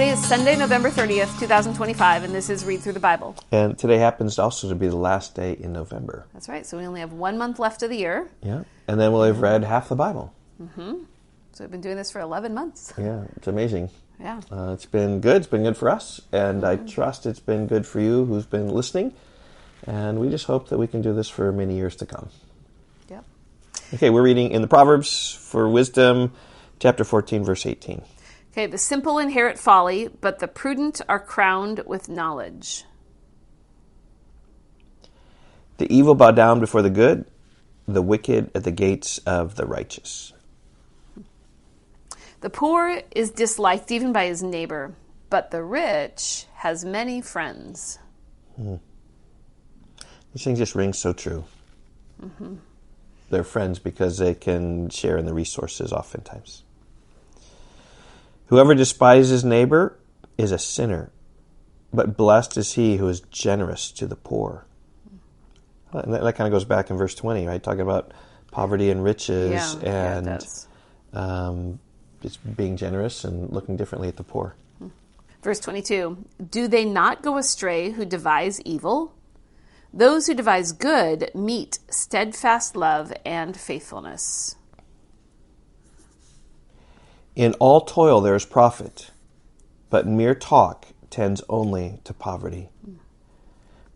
Today is Sunday, November 30th, 2025, and this is Read Through the Bible. And today happens also to be the last day in November. That's right, so we only have 1 month left of the year. Yeah, and then we'll have read half the Bible. So we've been doing this for 11 months. Yeah, it's amazing. Yeah. It's been good. It's been good for us, and I trust it's been good for you who's been listening. And we just hope that we can do this for many years to come. Yep. Okay, we're reading in the Proverbs for wisdom, chapter 14, verse 18. Okay, the simple inherit folly, but the prudent are crowned with knowledge. The evil bow down before the good, the wicked at the gates of the righteous. The poor is disliked even by his neighbor, but the rich has many friends. These things just ring so true. They're friends because they can share in the resources oftentimes. Whoever despises neighbor is a sinner, but blessed is he who is generous to the poor. And that kind of goes back in verse 20, right? Talking about poverty and riches and just being generous and looking differently at the poor. Verse 22, do they not go astray who devise evil? Those who devise good meet steadfast love and faithfulness. In all toil there is profit, but mere talk tends only to poverty.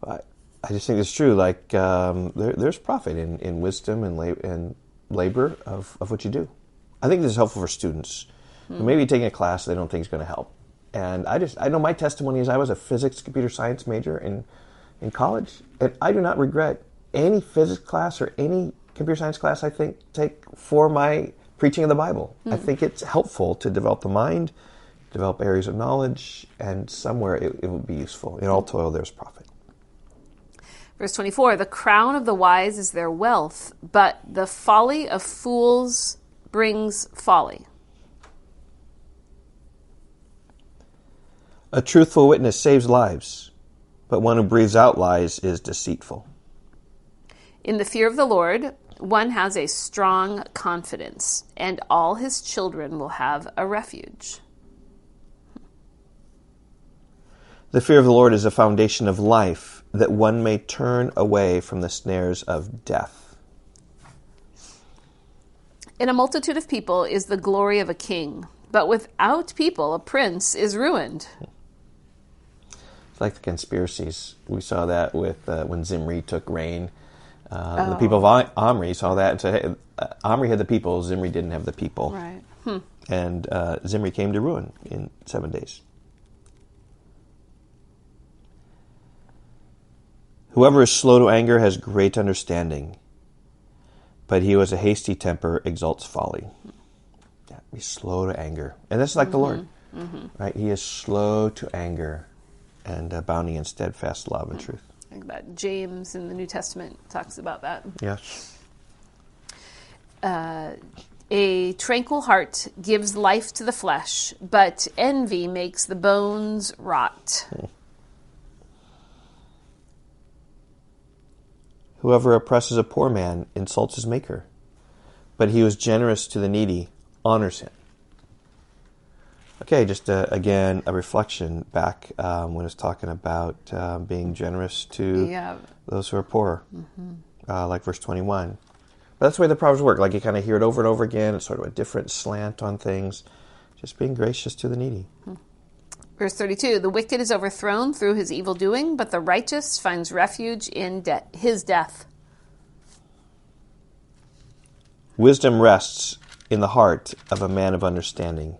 But I just think it's true. Like there's profit in wisdom and labor of what you do. I think this is helpful for students. Maybe taking a class they don't think is going to help. And I know my testimony is I was a physics computer science major in college, and I do not regret any physics class or any computer science class I take for my preaching of the Bible. I think it's helpful to develop the mind, develop areas of knowledge, and somewhere it will be useful. In all toil there's profit. Verse 24, the crown of the wise is their wealth, but the folly of fools brings folly. A truthful witness saves lives, but one who breathes out lies is deceitful. In the fear of the Lord, one has a strong confidence, and all his children will have a refuge. The fear of the Lord is a foundation of life, that one may turn away from the snares of death. In a multitude of people is the glory of a king, but without people a prince is ruined. It's like the conspiracies. We saw that with when Zimri took reign. The people of Omri saw that and said, hey, Omri had the people, Zimri didn't have the people. Right. And Zimri came to ruin in 7 days. Whoever is slow to anger has great understanding, but he who has a hasty temper exalts folly. Yeah, be slow to anger. And that's like the Lord. Right? He is slow to anger and abounding in steadfast love and truth. I think that James in the New Testament talks about that. Yes. A tranquil heart gives life to the flesh, but envy makes the bones rot. Whoever oppresses a poor man insults his maker, but he who is generous to the needy honors him. Okay, just again, a reflection back when it's talking about being generous to those who are poor, like verse 21. But that's the way the Proverbs work. Like you kind of hear it over and over again. It's sort of a different slant on things. Just being gracious to the needy. Verse 32, the wicked is overthrown through his evil doing, but the righteous finds refuge in his death. Wisdom rests in the heart of a man of understanding,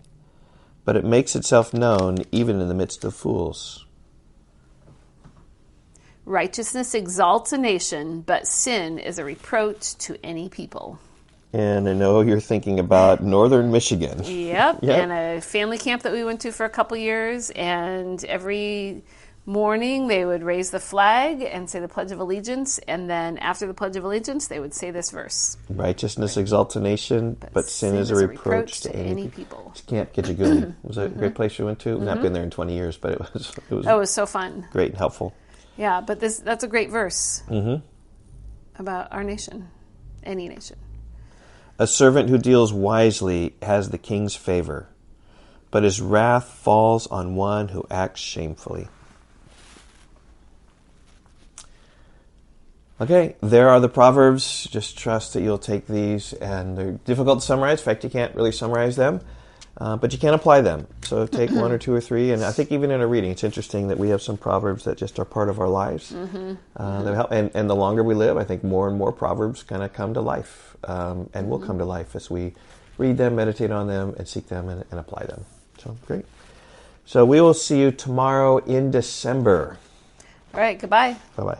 but it makes itself known even in the midst of fools. Righteousness exalts a nation, but sin is a reproach to any people. And I know you're thinking about northern Michigan. Yep, and a family camp that we went to for a couple years, and every morning they would raise the flag and say the Pledge of Allegiance, and then after the Pledge of Allegiance they would say this verse. Righteousness exalts a nation, but sin is a reproach to any people. It's Camp Gitchagumi. It was a great place we went to. Not been there in 20 years, but it was so fun. Great and helpful. Yeah, but that's a great verse about our nation, any nation. A servant who deals wisely has the king's favor, but his wrath falls on one who acts shamefully. Okay, there are the Proverbs. Just trust that you'll take these, and they're difficult to summarize. In fact, you can't really summarize them, but you can apply them. So take one or two or three, and I think even in a reading, it's interesting that we have some Proverbs that just are part of our lives. That help. And the longer we live, I think more and more Proverbs kind of come to life, and will come to life as we read them, meditate on them, and seek them and apply them. So great. So we will see you tomorrow in December. All right, goodbye. Bye-bye.